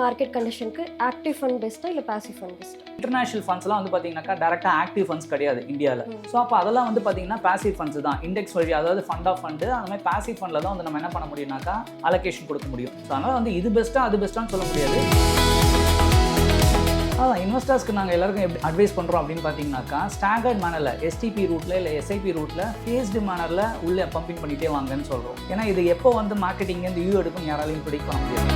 Market கண்டிஷனுக்கு active fund பெஸ்ட்டா இல்லை பாசிவ் ஃபண்ட் பெஸ்ட்டா? இன்டர்நேஷனல் ஃபண்ட்ஸ்லாம் வந்து பார்த்தீங்கன்னாக்கா டேரெக்டாக ஆக்டிவ் ஃபண்ட்ஸ் கிடையாது இந்தியாவில். ஸோ அப்போ அதெல்லாம் வந்து பார்த்தீங்கன்னா பாசிவ் ஃபண்ட்ஸ் தான். இண்டெக்ஸ் வழி, அதாவது ஃபண்ட் ஆஃப் ஃபண்டு, அந்த மாதிரி பாசிவ் ஃபண்டில் தான் வந்து நம்ம என்ன பண்ண முடியும்னாக்கா அலோகேஷன் கொடுக்க முடியும். ஸோ அதனால் வந்து இது பெஸ்ட்டாக அது பெஸ்ட்டான்னு சொல்ல முடியாது. அதான் இன்வெஸ்டர்ஸ்க்கு நாங்கள் எல்லாருக்கும் எப்படி அட்வைஸ் பண்ணுறோம் அப்படின்னு பார்த்தீங்கன்னாக்கா, ஸ்டாண்டர்ட் மேனரில் எஸ்டிபி ரூட்டில் இல்லை எஸ்ஐபி ரூட்டில் ஃபேஸ்டு மேனரில் உள்ளே பம்பிங் பண்ணிகிட்டே வாங்கன்னு சொல்கிறோம். ஏன்னா இது எப்போ வந்து மார்க்கெட்டிங்லேருந்து வியூ எடுக்கும் யாராலையும் ப்ரிடிக்ட் பண்ண முடியாது.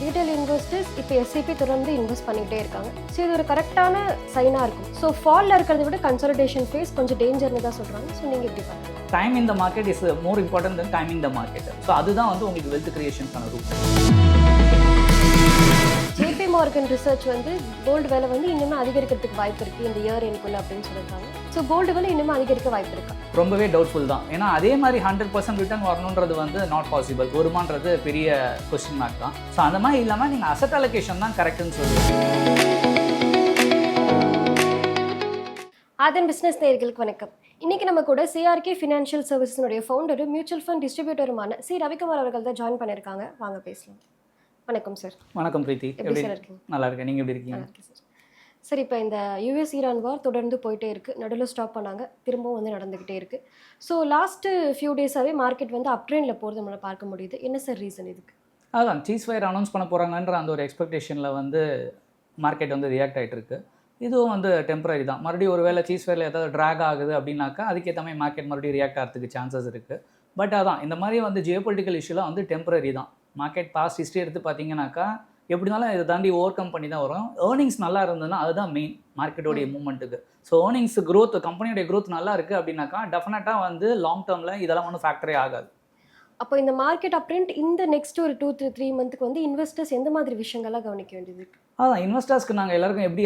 ரீட்டைல் இன்வெஸ்டர்ஸ் இப்போ எஸ்ஐபி தொடர்ந்து இன்வெஸ்ட் பண்ணிகிட்டே இருக்காங்க. ஸோ இது ஒரு கரெக்டான சைனாக இருக்கும். ஸோ ஃபாலில் இருக்கிறத விட கன்சாலிடேஷன் ஃபேஸ் கொஞ்சம் டேஞ்சர்னு தான் சொல்கிறாங்க. ஸோ நீங்கள் எப்படி பண்ணுறீங்க? Time in the market is more important than time in the market. So அதுதான் வந்து உங்களுக்கு வெல்த் கிரியேஷனுக்கான ரூட். ஜேபி மார்கன் ரிசர்ச் வந்து கோல்டு விலை வந்து இன்னுமே அதிகரிக்கிறதுக்கு வாய்ப்பு இருக்குது இந்த இயர் எனக்குள்ள அப்படின்னு சொல்லியிருக்காங்க. ஸோ கோல்டு விலை இன்னுமே அதிகரிக்க வாய்ப்பு இருக்கா? ரொம்பவே டவுட்ஃபுல் தான். ஏன்னா அதே மாதிரி 100% ரிட்டர்ன் வரணுன்றது வந்து நாட் பாசிபிள். வருமானது பெரிய கொஸ்டின் மார்க் தான். ஸோ அந்த மாதிரி இல்லாமல் நீங்கள் அசட் அலோகேஷன் தான் கரெக்டுன்னு சொல்லுவீங்க. ஆதன் பிஸ்னஸ் நேயர்களுக்கு வணக்கம். இன்னைக்கு நம்ம கூட சிஆர்கே ஃபினான்ஷியல் சர்வீஸினுடைய ஃபவுண்டரும் மியூச்சுவல் ஃபண்ட் டிஸ்ட்ரிபியூட்டருமான சி ரவிக்குமார் அவர்கள் தான் ஜாயின் பண்ணியிருக்காங்க. வாங்க பேசலாம். வணக்கம் சார். வணக்கம் பிரீத்தி. எப்படி சார் இருக்கீங்க? நல்லா இருக்கேன். நீங்கள் எப்படி இருக்கீங்க? நல்லா இருக்கேன் சார். சார், இப்போ இந்த யூஎஸ் ஈரான் வார் தொடர்ந்து போயிட்டே இருக்குது. நடுவில் ஸ்டாப் பண்ணாங்க, திரும்பவும் வந்து நடந்துக்கிட்டே இருக்குது. ஸோ லாஸ்ட்டு ஃபியூ டேஸாகவே மார்க்கெட் வந்து அப் ட்ரெண்டில் போகிறது நம்மளை பார்க்க முடியுது. என்ன சார் ரீசன் இதுக்கு? அதான் சீஸ் ஃபயர் அனௌன்ஸ் பண்ண போகிறாங்கன்ற அந்த ஒரு எக்ஸ்பெக்டேஷனில் வந்து மார்க்கெட் வந்து ரியாக்ட் ஆகிட்டு இருக்கு. இதுவும் வந்து டெம்பரரி தான். மறுபடியும் ஒரு வேளை சீஸ் ஃபயரில் ஏதாவது ட்ராக் ஆகுது அப்படின்னாக்கா அதுக்கேற்ற மாதிரி மார்க்கெட் மறுபடியும் ரியாக்ட் ஆகிறதுக்கு சான்சஸ் இருக்குது. பட் அதான் இந்த மாதிரி வந்து ஜியோபொலிட்டிக்கல் இஷ்யூலாம் வந்து டெம்பரரி தான். மார்க்கெட் பாஸ்ட் ஹிஸ்ட்ரி எடுத்து பார்த்தீங்கன்னாக்கா எப்படி இருந்தாலும் இதை தாண்டி ஓவர் கம் பண்ணி தான் வரும். ஏர்னிங்ஸ் நல்லா இருந்ததுன்னா அதுதான் மெயின் மார்க்கெட்டோடைய மூவ்மெண்ட்டுக்கு. ஸோ ஏர்னிங்ஸ் க்ரோத், கம்பெனியோடைய க்ரோத் நல்லா இருக்குது அப்படின்னாக்கா டெஃபினட்டாக வந்து லாங் டேர்மில் இதெல்லாம் ஒன்றும் ஃபேக்டரே ஆகாது. அப்போ இந்த மார்க்கெட் அப்ரெண்ட் இந்த நெக்ஸ்ட் ஒரு 2-3 மந்த்துக்கு வந்து இன்வெஸ்டர்ஸ் எந்த மாதிரி விஷயங்கள்லாம் கவனிக்க வேண்டியது இருக்குது? அதான் இன்வெஸ்டர்ஸ்க்கு நாங்கள் எல்லாருக்கும் எப்படி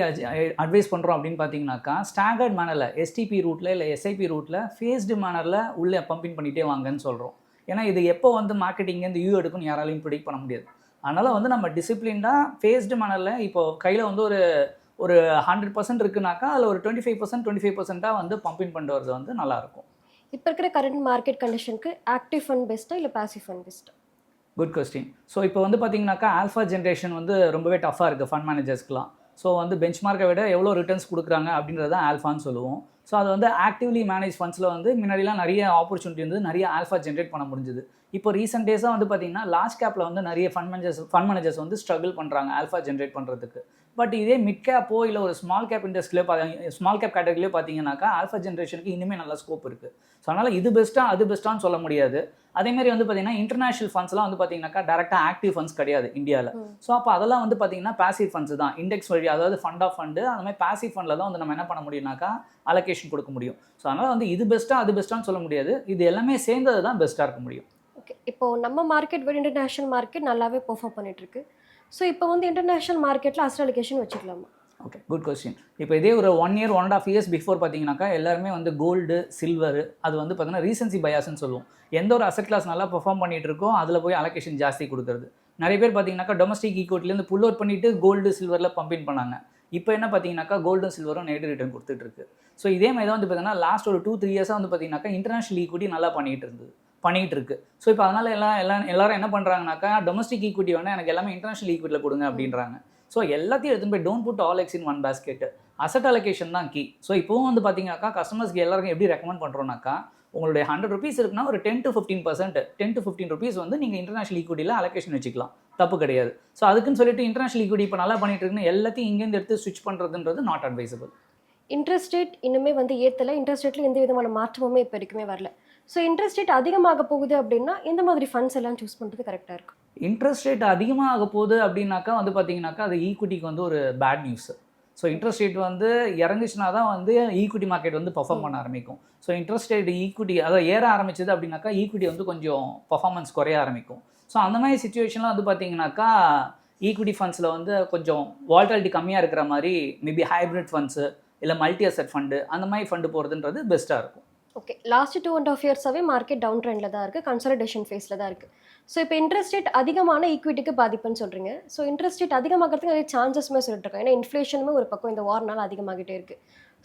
அட்வைஸ் பண்ணுறோம் அப்படின்னு பார்த்தீங்கன்னாக்கா, ஸ்டாண்டர்ட் மேனரில் எஸ்டிபி ரூட்டில் இல்லை எஸ்ஐபி ரூட்டில் ஃபேஸ்டு மேனரில் உள்ளே பம்பிங் பண்ணிகிட்டே வாங்கன்னு சொல்கிறோம். ஏன்னா இது எப்போ வந்து மார்க்கெட்டிங்லேருந்து வியூ எடுக்கும்னு யாராலையும் ப்ரிடிக்ட் பண்ண முடியாது. அதனால் வந்து நம்ம டிசிப்ளின்டாக ஃபேஸ்டு மேனரில் இப்போ கையில் வந்து ஒரு 100% இருக்குனாக்கா அதில் ஒரு 25% வந்து பம்பிங் பண்ணிட்டு வரது வந்து நல்லாயிருக்கும். இப்போ இருக்கிற கரண்ட் மார்க்கெட் கண்டிஷனுக்கு ஆக்டிவ் ஃபண்ட் பெஸ்ட்டா இல்லை பாசிவ் ஃபண்ட் பெஸ்ட்டா? Good question. ஸோ இப்போ வந்து பார்த்தீங்கன்னாக்கா ஆல்ஃபா ஜென்ரேஷன் வந்து ரொம்பவே டஃப்பாக இருக்குது ஃபண்ட் மேனேஜர்ஸ்க்குலாம். ஸோ வந்து பெஞ்ச் மார்க்கை விட எவ்வளோ ரிட்டர்ன்ஸ் கொடுக்குறாங்க அப்படின்றத ஆல்ஃபான்னு சொல்லுவோம். ஸோ அது வந்து ஆக்டிவ்லி மேனேஜ் ஃபண்ட்ஸில் வந்து முன்னாடிலாம் நிறைய ஆப்பர்ச்சுனிட்டி வந்து நிறைய ஆல்ஃபா ஜென்ரேட் பண்ண முடிஞ்சுது. இப்போ ரீசெண்ட் டேஸாக வந்து பார்த்தீங்கன்னா லார்ஜ் கேப்பில் வந்து நிறைய ஃபண்ட் மேனேஜர்ஸ் வந்து ஸ்ட்ரகிள் பண்ணுறாங்க ஆல்ஃபா ஜென்ரேட் பண்ணுறதுக்கு. பட் இதே மிட் கேப்போ இல்லை ஒரு ஸ்மால் கேப் இண்டஸ்ட்ரியிலே ஸ்மால் கேப் கேட்டகரியிலே பார்த்தீங்கன்னாக்கா ஆல்ஃபா ஜென்ரேஷனுக்கு இனிமேல் நல்ல ஸ்கோப் இருக்குது. ஸோ அதனால் இது பெஸ்ட்டாக அது பெஸ்ட்டான்னு சொல்ல முடியாது. அதேமாதிரி வந்து பார்த்தீங்கன்னா இன்டர்நேஷனல் ஃபண்ட்ஸ்லாம் வந்து பார்த்தீங்கன்னாக்கா டேரெக்டாக ஆக்டிவ் ஃபண்ட்ஸ் கிடையாது இந்தியாவில். ஸோ அப்போ அதெல்லாம் வந்து பார்த்தீங்கன்னா பாசிவ் ஃபண்ட்ஸ் தான். இண்டெக்ஸ் வழி, அதாவது ஃபண்ட் ஆஃப் ஃபண்டு, அந்த மாதிரி பாசிவ் ஃபண்டில் தான் வந்து நம்ம என்ன பண்ண முடியும்னாக்கா அலோகேஷன் கொடுக்க முடியும். ஸோ அதனால் வந்து இது பெஸ்ட்டாக அது பெஸ்ட்டான்னு சொல்ல முடியாது. இது எல்லாமே சேர்ந்தது தான் பெஸ்ட்டாக இருக்க முடியும். ஓகே, இப்போது நம்ம மார்க்கெட் விட இன்டர்நேஷ்னல் மார்க்கெட் நல்லாவே பெர்ஃபார்ம் பண்ணிகிட்ருக்கு. ஸோ இப்போ வந்து இன்டர்நேஷ்னல் மார்க்கெட்டில் அசட் அலோகேஷன் வச்சுக்கலாமா? Okay, good question. இப்போ இதே ஒரு 1 year 1.5 years பிஃபோர் பார்த்தீங்கன்னாக்கா எல்லாருமே வந்து கோல்டு, சில்வர், அது வந்து பார்த்தீங்கன்னா ரீசன்சி பயாஸ்ன்னு சொல்லுவோம். எந்த ஒரு அசட் கிளாஸ் நல்லா பெர்ஃபார்ம் பண்ணிட்டு இருக்கோ அதில் போய் அலோகேஷன் ஜாஸ்தி கொடுக்குறது. நிறைய பேர் பார்த்தீங்கன்னாக்கா டொமஸ்டிக் ஈக்விட்டிலேருந்து புல் அவுட் பண்ணிட்டு கோல்டு, சில்வரில் பம்பிங் பண்ணாங்க. இப்போ என்ன பார்த்தீங்கன்னாக்கா கோல்டும் சில்வரும் நெகட்டிவ் ரிட்டர்ன் கொடுத்துட்டு இருக்கு. ஸோ இதே மாதிரி தான் வந்து பார்த்தீங்கன்னா லாஸ்ட் ஒரு 2-3 years வந்து பார்த்தீங்கன்னாக்கா இன்டர்நேஷனல் ஈக்விட்டி நல்லா பண்ணிகிட்டு இருக்கு. ஸோ இப்போ அதனால் எல்லாரும் என்ன பண்ணுறாங்கனாக்கா டொமஸ்டிக் ஈக்விட்டி வேணால் எனக்கு எல்லாமே இன்டர்நேஷனல் ஈக்விட்டியில் கொடுங்க அப்படின்றாங்க. ஸோ எல்லாத்தையும் எடுத்துன்னு போய் don't put all eggs in one basket. Asset allocation தான் கீ. ஸோ இப்போவும் வந்து பார்த்தீங்கன்னாக்கா கஸ்டமர்ஸ்க்கு எல்லாருக்கும் எப்படி ரெக்கமெண்ட் பண்ணுறோம்னாக்கா, உங்களுடைய 100 rupees இருக்குன்னா ஒரு 10-15%, 10-15 rupees வந்து நீங்கள் இன்டர்நேஷனல் ஈக்விட்டியில் அலோகேஷன் வச்சுக்கலாம். தப்பு கிடையாது. ஸோ அதுக்குன்னு சொல்லிட்டு இன்டர்நேஷனல் ஈக்விட்டி இப்போ நல்லா பண்ணிட்டு இருக்குன்னு எல்லாத்தையும் இங்கேருந்து எடுத்து ஸ்விட்ச் பண்ணுறதுன்றது நாட் அட்வைசபிள். இன்ட்ரெஸ்ட் ரேட் இன்னுமே வந்து ஏற்றலை. இன்ட்ரெஸ்ட் ரேட்டில் எந்த விதமான மாற்றமுமே இப்போ வரைக்குமே வரல. ஸோ இன்ட்ரெஸ்ட் ரேட் அதிகமாக போகுது அப்படின்னா எந்த மாதிரி ஃபண்ட்ஸ் எல்லாம் சூஸ் பண்ணுறது கரெக்டாக இருக்கும்? இன்ட்ரெஸ்ட் ரேட் அதிகமாக போகுது அப்படின்னாக்கா வந்து பார்த்தீங்கன்னாக்கா அது ஈக்விட்டிக்கு வந்து ஒரு bad news. So interest rate வந்து இறங்குச்சுனா தான் வந்து ஈக்விட்டி மார்க்கெட் வந்து பர்ஃபார்ம் பண்ண ஆரம்பிக்கும். ஸோ இன்ட்ரெஸ்ட் ரேட் ஈக்விட்டி அதை ஏற ஆரம்பிச்சது அப்படின்னாக்கா ஈக்விட்டி வந்து கொஞ்சம் பர்ஃபார்மன்ஸ் குறைய ஆரம்பிக்கும். ஸோ அந்த மாதிரி சுச்சுவேஷன்லாம் வந்து பார்த்தீங்கன்னாக்கா ஈக்விட்டி ஃபண்ட்ஸில் வந்து கொஞ்சம் வால்டாலிட்டி கம்மியாக இருக்கிற மாதிரி மேபி ஹைப்ரிட் ஃபண்ட்ஸு இல்லை மல்டி அசெட் ஃபண்டு அந்த மாதிரி ஃபண்டு போகிறதுன்றது பெஸ்ட்டாக இருக்கும். ஓகே. லாஸ்ட் 2.5 இயர்ஸாவே மார்க்கெட் டவுன் ட்ரெண்ட்ல தான் இருக்கு. கன்சாலிடேஷன் ஃபேஸ்ல தான் இருக்கு. ஸோ இப்போ இன்ட்ரெஸ்ட் ரேட் அதிகமான ஈக்விட்டிக்கு பாதிப்புன்னு சொல்றீங்க. ஸோ இன்ட்ரெஸ்ட் ரேட் அதிகமாகறதுக்கு நிறைய சான்சஸ்மே சொல்லிட்டு இருக்காங்க. ஏன்னா இன்ஃப்ளேஷனுமே ஒரு பக்கம் இந்த வார்னால அதிகமாகிட்டே இருக்கு.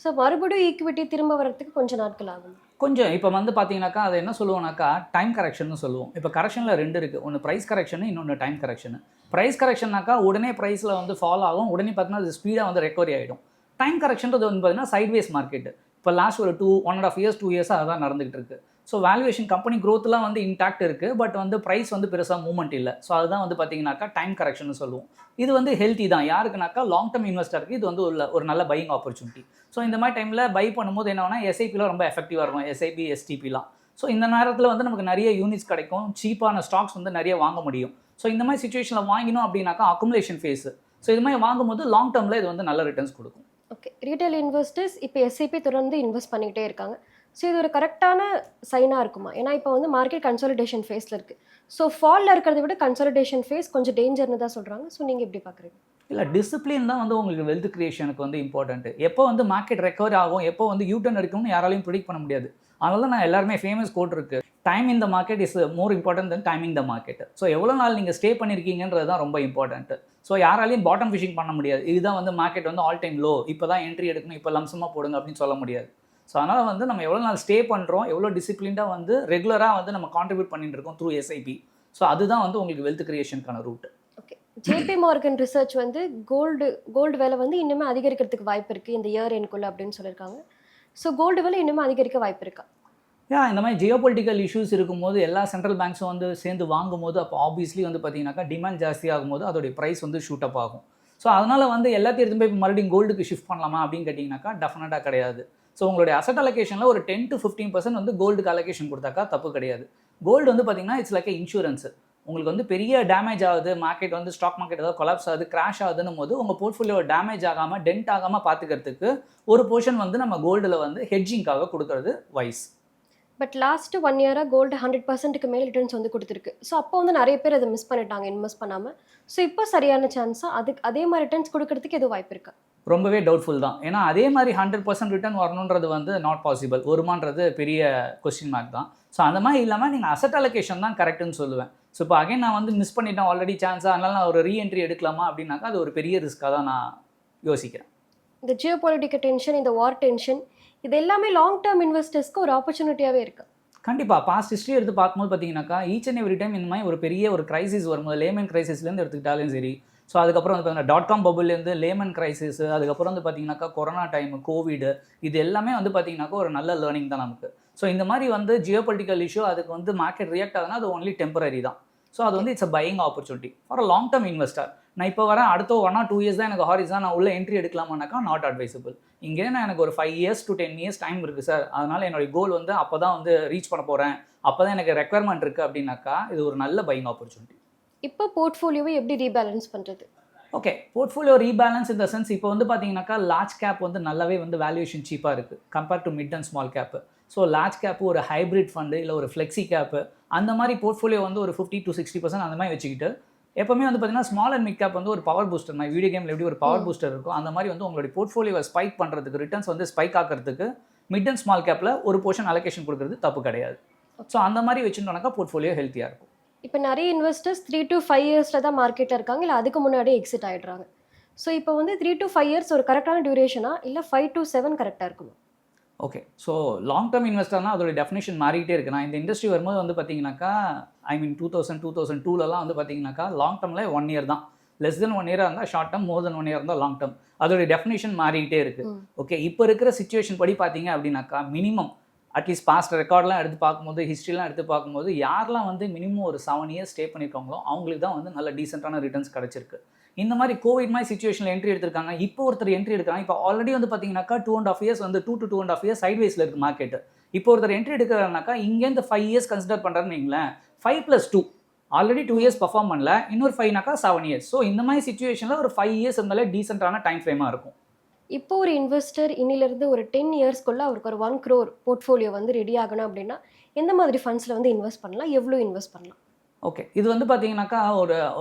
ஸோ மறுபடியும் ஈக்விட்டி திரும்ப வரதுக்கு கொஞ்சம் நாட்கள் ஆகும். கொஞ்சம் இப்போ வந்து பார்த்தீங்கன்னாக்கா அதை என்ன சொல்லுவோம்னாக்கா டைம் கரெக்ஷன் சொல்லுவோம். இப்போ கரெக்ஷனில் 2 இருக்குது. ஒன்று ப்ரைஸ் கரெக்ஷன், இன்னொன்று டைம் கரெக்ஷன். ப்ரைஸ் கரெக்ஷன்னாக்கா உடனே ப்ரைஸில் வந்து ஃபால் ஆகும், உடனே பார்த்தீங்கன்னா அது ஸ்பீடாக வந்து ரெக்கவரி ஆகிடும். டைம் கரெக்ஷன்றது வந்து பார்த்தீங்கன்னா சைட்வேஸ் மார்க்கெட். இப்போ லாஸ்ட் ஒரு 1.5 இயர்ஸ் 2 இயர்ஸாக அதான் நடந்துகிட்டு இருக்கு. ஸோ வேல்யூவேஷன் கம்பெனி க்ரோத்லாம் வந்து இன்டாக்ட் இருக்குது, பட் வந்து ப்ரைஸ் வந்து பெருசாக மூவ்மெண்ட் இல்லை. ஸோ அதுதான் வந்து பார்த்தீங்கன்னாக்கா டைம் கரெக்ஷன் சொல்லுவோம். இது வந்து ஹெல்த்தி தான் யாருக்குனாக்கா லாங் டர்ம் இன்வெஸ்டருக்கு இது வந்து ஒரு நல்ல பையிங் ஆப்பர்ச்சுனிட்டி. ஸோ இந்த மாதிரி டைமில் பை பண்ணும்போது என்னன்னா எஸ்ஐபியில் ரொம்ப எஃபெக்டிவாக இருக்கும், எஸ்ஐபி எஸ்டிபிலாம். ஸோ இந்த நேரத்தில் வந்து நமக்கு நிறைய யூனிட்ஸ் கிடைக்கும், சீப்பான ஸ்டாக்ஸ் வந்து நிறைய வாங்க முடியும். ஸோ இந்த மாதிரி சுச்சுவேஷனில் வாங்கினோம் அப்படின்னாக்கா அக்குமுலேஷன் ஃபேஸ். ஸோ இது மாதிரி வாங்கும்போது லாங் டர்மில் இது வந்து நல்ல ரிட்டர்ன்ஸ் கொடுக்கும். ஓகே. ரீட்டைல் இன்வெஸ்டர்ஸ் இப்போ எஸ்ஐபி தொடர்ந்து இன்வெஸ்ட் பண்ணிக்கிட்டே இருக்காங்க. ஸோ இது ஒரு கரெக்டான சைனாக இருக்குமா? ஏன்னா இப்போ வந்து மார்க்கெட் கன்சாலிடேஷன் ஃபேஸில் இருக்குது. ஸோ ஃபாலில் இருக்கிறத விட கன்சாலிடேஷன் ஃபேஸ் கொஞ்சம் டேஞ்சர்னு தான் சொல்கிறாங்க. ஸோ நீங்கள் எப்படி பார்க்குறீங்க? இல்லை, டிசிப்ளின் தான் வந்து உங்களுக்கு வெல்த் கிரியேஷனுக்கு வந்து இம்பார்ட்டன்ட். எப்போ வந்து மார்க்கெட் ரெக்கவர் ஆகும், எப்போ வந்து யூட்டர்ன் எடுக்கும்னு யாராலையும் ப்ரிடிக்ட் பண்ண முடியாது. அதனால நான் எல்லாருமே ஃபேமஸ் கோட் இருக்கு, time in the market is more important then timing the market. So எவ்வளோ நாள் நீங்கள் ஸ்டே பண்ணியிருக்கீங்கன்றது தான் ரொம்ப இம்பார்ட்டன்ட். ஸோ யாராலையும் பாட்டம் ஃபிஷிங் பண்ண முடியாது. இதுதான் வந்து மார்க்கெட் வந்து ஆல் டைம் லோ, இப்போ தான் என்ட்ரி எடுக்கணும், இப்போ லம்சமாக போடுங்க அப்படின்னு சொல்ல முடியாது. ஸோ அதனால் வந்து நம்ம எவ்வளோ நாள் ஸ்டே பண்ணுறோம், எவ்வளோ டிசிப்ளின்டாக வந்து ரெகுலராக வந்து நம்ம கான்ட்ரிபியூட் பண்ணிட்டு இருக்கோம் த்ரூ எஸ்ஐபி. ஸோ அதுதான் வந்து உங்களுக்கு வெல்த் கிரியேஷனுக்கான route. Okay. JP Morgan research வந்து கோல்டு விலை வந்து இன்னுமே அதிகரிக்கிறதுக்கு வாய்ப்பு இருக்குது இந்த இயர் எண்ட்குள்ளே அப்படின்னு சொல்லியிருக்காங்க. ஸோ கோல்டு விலை இன்னுமே அதிகரிக்க வாய்ப்பு இருக்கா? இந்த மாதிரி ஜியோபொலிட்டிக்கல் இஷ்யூஸ் இருக்கும்போது எல்லா சென்ட்ரல் பேங்க்ஸும் வந்து சேர்ந்து வாங்கும்போது அப்போ ஆப்வியஸ்லி வந்து பார்த்தீங்கன்னாக்கா டிமாண்ட் ஜாஸ்தி ஆகும்போது அதோடைய ப்ரைஸ் வந்து ஷூட் அப் ஆகும். ஸோ அதனால் வந்து எல்லாத்தையும் எடுத்து போய் மறுபடியும் கோல்டுக்கு ஷிஃப்ட் பண்ணலாமா அப்படின்னு கேட்டிங்கனாக்கா டெஃபினட்டாக கிடையாது. ஸோ உங்களுடைய அசட் அலோகேஷனில் ஒரு 10 to 15% வந்து கோல்டுக்கு அலோகேஷன் கொடுத்தாக்கா தப்பு கிடையாது. கோல்டு வந்து பார்த்தீங்கன்னா இட்ஸ் லைக் இன்சூரன்ஸ். உங்களுக்கு வந்து பெரிய டேமேஜ் ஆகுது, மார்க்கெட் வந்து ஸ்டாக் மார்க்கெட் ஏதாவது கொலாப்ஸ் ஆகுது, கிராஷ் ஆகுதுன்னும் போது உங்கள் போர்ட்ஃபோலியோ டேமேஜ் ஆகாமல் டென்ட் ஆகாமல் பார்த்துக்கிறதுக்கு ஒரு போர்ஷன் வந்து நம்ம கோல்டில் வந்து ஹெட்ஜிங்காக கொடுக்கறது வைஸ். பட் லாஸ்ட்டு 1 இயராக கோல்டு 100%க்கு மேலே ரிட்டர்ன்ஸ் வந்து கொடுத்துருக்கு. ஸோ அப்போ வந்து நிறைய பேர் அதை மிஸ் பண்ணிட்டாங்க இன்வெஸ்ட் பண்ணாமல். ஸோ இப்போ சரியான சான்ஸாக அதே மாதிரி ரிட்டர்ன்ஸ் கொடுக்கறதுக்கு எதுவும் வாய்ப்பு இருக்கா? ரொம்பவே டவுட்ஃபுல் தான். ஏன்னா அதே மாதிரி 100% ரிட்டர்ன் வரணுன்றது வந்து நாட் பாசிபிள். வருமானது பெரிய கொஸ்டின் மார்க் தான். ஸோ அந்த மாதிரி இல்லாமல் நீங்கள் அசட் அலோகேஷன் தான் கரெக்டுன்னு சொல்லுவேன். ஸோ இப்போ அகைன் நான் வந்து மிஸ் பண்ணிட்டேன் ஆல்ரெடி சான்ஸாக, அதனால நான் ஒரு ரீஎன்ட்ரி எடுக்கலாமா அப்படின்னாக்கா அது ஒரு பெரிய ரிஸ்க்காக தான் நான் யோசிக்கிறேன். இந்த ஜியோ பொலிட்டிக்கல் டென்ஷன், இந்த வார் டென்ஷன், இது எல்லாமே லாங் டேர்ம் இன்வெஸ்டர்ஸ்க்கு ஒரு ஆப்பர்ச்சுனிட்டியாகவே இருக்குது. கண்டிப்பாக பாஸ்ட் ஹிஸ்ட்ரி எடுத்து பார்க்கும்போது பார்த்தீங்கன்னாக்கா ஈச் அண்ட் எவ்ரி டைம் இந்த மாதிரி ஒரு பெரிய ஒரு கிரைசிஸ் வரும்போது லேமன் கிரைசிஸ்லேருந்து எடுத்துக்கிட்டாலும் சரி, ஸோ அதுக்கப்புறம் வந்து பார்த்தீங்கன்னா டாட்.காம் பபுல்லேருந்து லேமன் கிரைசிஸ், அதுக்கப்புறம் வந்து பார்த்தீங்கன்னாக்கா கொரோனா டைம், கோவிடு, இது எல்லாமே வந்து பார்த்தீங்கன்னாக்கா ஒரு நல்ல லேர்னிங் தான் நமக்கு. ஸோ இந்த மாதிரி வந்து ஜியோபொலிட்டிக்கல் இஷ்யூ அதுக்கு வந்து மார்க்கெட் ரியாக்ட் ஆகுதுன்னா அது ஒன்லி டெம்பரரி தான். ஸோ அது வந்து it's a buying opportunity for a long term investor. நான் இப்போ வரேன், அடுத்த 1 or 2 இயர்ஸ் தான் எனக்கு ஹாரிஸ் தான், நான் உள்ள என்ட்ரி எடுக்கலாமானாக்கா நாட் அட்வைசபிள். இங்கே நான் எனக்கு ஒரு 5 years to 10 years டைம் இருக்குது சார், அதனால் என்னுடைய கோல் வந்து அப்போ தான் வந்து ரீச் பண்ண போகிறேன், அப்போ தான் எனக்கு ரெக்குவயர்மெண்ட் இருக்குது அப்படின்னாக்கா இது ஒரு நல்ல பையிங் ஆப்பர்ச்சுனிட்டி. இப்போ போர்ட்ஃபோலியோவை எப்படி ரீபேலன்ஸ் பண்ணுறது? ஓகே, போர்ட்ஃபோலியோ ரீபேலன்ஸ் இந்த சென்ஸ் இப்போ வந்து பார்த்தீங்கன்னாக்கா லார்ஜ் கேப் வந்து நல்லாவே வந்து வேல்யூவேஷன் சீப்பாக இருக்குது compared to mid and small gap. So large gap, ஒரு ஹைப்ரிட் ஃபண்டு, இல்லை ஒரு ஃப்ளெக்ஸி கேப்பு, அந்த மாதிரி போர்ட்ஃபோலியோ வந்து ஒரு 50 to 60% அந்த மாதிரி வச்சுக்கிட்டு எப்பவுமே வந்து பார்த்தீங்கன்னா ஸ்மால் அண்ட் மிட் கேப் வந்து ஒரு பவர் பூஸ்டர், நான் வீடியோ கேமில் எப்படி ஒரு பவர் பூஸ்டர் இருக்கும் அந்த மாதிரி வந்து உங்களுடைய போர்ட்ஃபோலியோவை ஸ்பைக் பண்ணுறதுக்கு, ரிட்டர்ன்ஸ் வந்து ஸ்பைக் ஆக்கிறதுக்கு மிட் அண்ட் ஸ்மால் கேப்பில் ஒரு போர்ஷன் அலோகேஷன் கொடுக்குறது தப்பு கிடையாது. ஸோ அந்த மாதிரி வச்சுட்டோம்னாக்கா போர்ட்ஃபோலியோ ஹெல்த்தியாக இருக்கும். இப்போ நிறைய இன்வெஸ்டர்ஸ் 3 to 5 இயர்ஸில் தான் மார்க்கெட்டில் இருக்காங்க, இல்லை அதுக்கு முன்னாடியே எக்ஸிட் ஆகிடுறாங்க. ஸோ இப்போ வந்து 3 to 5 இயர்ஸ் ஒரு கரெக்டான டியூரேஷனா, இல்லை 5 to 7 கரெக்டாக இருக்குமா? ஓகே, ஸோ லாங் டர்ம் இன்வெஸ்டர்னால் அதோட டெஃபினேஷன் மாறிக்கிட்டே இருக்கு. நான் இந்த இண்டஸ்ட்ரி வரும்போது வந்து பார்த்தீங்கன்னாக்கா 2002-2002லலாம் வந்து பார்த்தீங்கன்னாக்கா லாங் டர்மில் 1 year தான், லெஸ் தென் 1 year இருந்தால் ஷார்ட் டர்ம், மோர் தென் 1 year இருந்தால் லாங் டர்ம். அதோட டெஃபினேஷன் மாறிக்கிட்டே இருக்குது. ஓகே, இப்போ இருக்கிற சிச்சுவேஷன் படி பார்த்தீங்க அப்படின்னாக்கா மினிமம் அட்லீஸ்ட் பாஸ்ட் ரெக்கார்ட்லாம் எடுத்து பார்க்கும்போது, ஹிஸ்ட்ரிலாம் எடுத்து பார்க்கும்போது யாரெல்லாம் வந்து மினிமம் ஒரு 7 years ஸ்டே பண்ணியிருக்காங்களோ அவங்களுக்கு தான் வந்து நல்ல டீசென்ட்டான ரிட்டர்ன்ஸ் கிடச்சிருக்கு. இந்த மாதிரி கோவிட் மாதிரி சிச்சுவேஷனில் என்ட்ரி எடுத்திருக்காங்க, இப்போ ஒருத்தர் என்ட்ரி எடுக்கிறாங்க. இப்போ ஆல்ரெடி வந்து பார்த்தீங்கன்னாக்கா 2.5 years வந்து 2 to 2.5 years சைட்வேஸில் இருக்குது மார்க்கெட்டு. இப்போ ஒருத்தர் என்ட்ரி எடுக்கிறாருனாக்கா இங்கேருந்து 5 years கன்சிடர் பண்ணுறாருன்னு வைங்களேன், 5+2 ஆல்ரெடி 2 years பர்ஃபார்ம் பண்ணல, இன்னொரு 5னாக்கா 7 years. ஸோ இந்த மாதிரி சிச்சுவேஷனில் ஒரு 5 years இருந்தாலே டீசென்ட்டான டைம் ஃப்ரேமாக இருக்கும். இப்போ ஒரு இன்வெஸ்டர் இன்னிலிருந்து ஒரு 10 இயர்ஸ்க்குள்ள அவருக்கு ஒரு 1 crore போர்ட்ஃபோலியோ வந்து ரெடி ஆகணும் அப்படின்னா எந்த மாதிரி ஃபண்ட்ஸில் வந்து இன்வெஸ்ட் பண்ணலாம், எவ்வளோ இன்வெஸ்ட் பண்ணலாம்? ஓகே, இது வந்து பார்த்தீங்கன்னாக்கா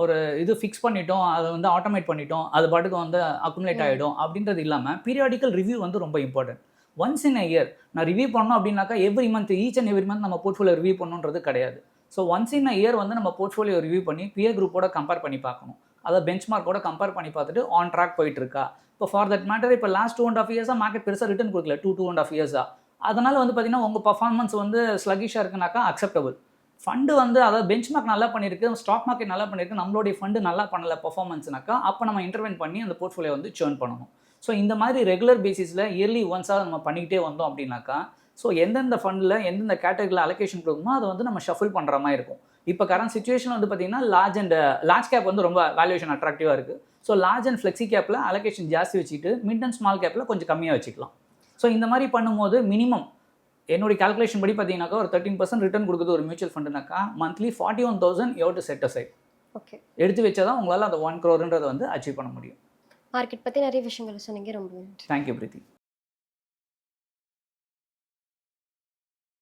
ஒரு இது ஃபிக்ஸ் பண்ணிட்டோம், அதை வந்து ஆட்டோமேட் பண்ணிட்டோம், அது பாட்டுக்கு வந்து அக்குமுலேட் ஆகிடும் அப்படின்றது இல்லாமல் பீரியாடிக்கல் ரிவ்யூ வந்து ரொம்ப important. Once in a year நான் ரிவ்யூ பண்ணோம் அப்படின்னாக்கா every month each and every month நம்ம போர்ட்ஃபோலியோ ரிவ்யூ பண்ணணுன்றது கிடையாது. So once in a year வந்து நம்ம போர்ட்ஃபோலியோ ரிவ்யூ பண்ணி பியர் குரூப்போட கம்பேர் பண்ணி பார்க்கணும். அதை பெஞ்ச் மார்க்கோட கம்பேர் பண்ணி பார்த்துட்டு ஆன் ட்ராக் போயிட்டு இருக்கா. இப்போ ஃபார் தட் மேட்டர் இப்போ லாஸ்ட் 2.5 இயர்ஸாக மார்க்கெட் பெருசாக ரிட்டர்ன் கொடுக்கல, 2.5 இயர்ஸாக. அதனால் வந்து பார்த்தீங்கன்னா உங்கள் பர்ஃபார்மன்ஸ் வந்து ஸ்லகிஷாக இருக்குனாக்கா அக்செப்டபிள். ஃபண்டு வந்து அதாவது பெஞ்ச் மார்க் நல்லா பண்ணியிருக்கு, ஸ்டாக் மார்க்கெட் நல்லா பண்ணியிருக்கு, நம்மளுடைய ஃபண்டு நல்லா பண்ணல பர்ஃபார்மன்ஸ்னாக்கா அப்போ நம்ம இன்டர்வென்ட் பண்ணி அந்த போர்ட்ஃபோலியோ வந்து சேர்ன் பண்ணணும். ஸோ இந்த மாதிரி ரெகுலர் பேசிஸில் இயர்லி ஒன்ஸாக நம்ம பண்ணிக்கிட்டே வந்தோம் அப்படின்னாக்கா ஸோ எந்தெந்த ஃபண்டில் எந்தெந்த கேட்டகரியில் அலோகேஷன் கொடுக்குமோ அதை வந்து நம்ம ஷஃபில் பண்ணுற மாதிரி இருக்கும். இப்போ கரண்ட் சுச்சுவேஷன் வந்து பார்த்தீங்கன்னா லார்ஜ் கேப் வந்து ரொம்ப வேல்யூவேஷன் அட்ராக்டிவாக இருக்குது. ஸோ லார்ஜ் அண்ட் ஃப்ளெக்ஸி கேப்பில் அலோகேஷன் ஜாஸ்தி வச்சுட்டு மிட் அண்ட் ஸ்மால் கேப்பில் கொஞ்சம் கம்மியாக வச்சுக்கலாம். ஸோ இந்த மாதிரி பண்ணும்போது மினிமம் என்னுடைய கால்குலேஷன் படி பார்த்தீங்கன்னாக்கா ஒரு 13% ரிட்டர்ன் கொடுக்குது ஒரு மியூச்சுவல் ஃபண்டுனாக்கா monthly 41,000 you have to set aside. Okay, எடுத்து வச்சா தான் உங்களால் அந்த 1 crore வந்து அச்சீவ் பண்ண முடியும். மார்க்கெட் பற்றி நிறைய விஷயங்கள் சொன்னீங்க. ரொம்ப நன்றி. தேங்க்யூ பிரீத்தி.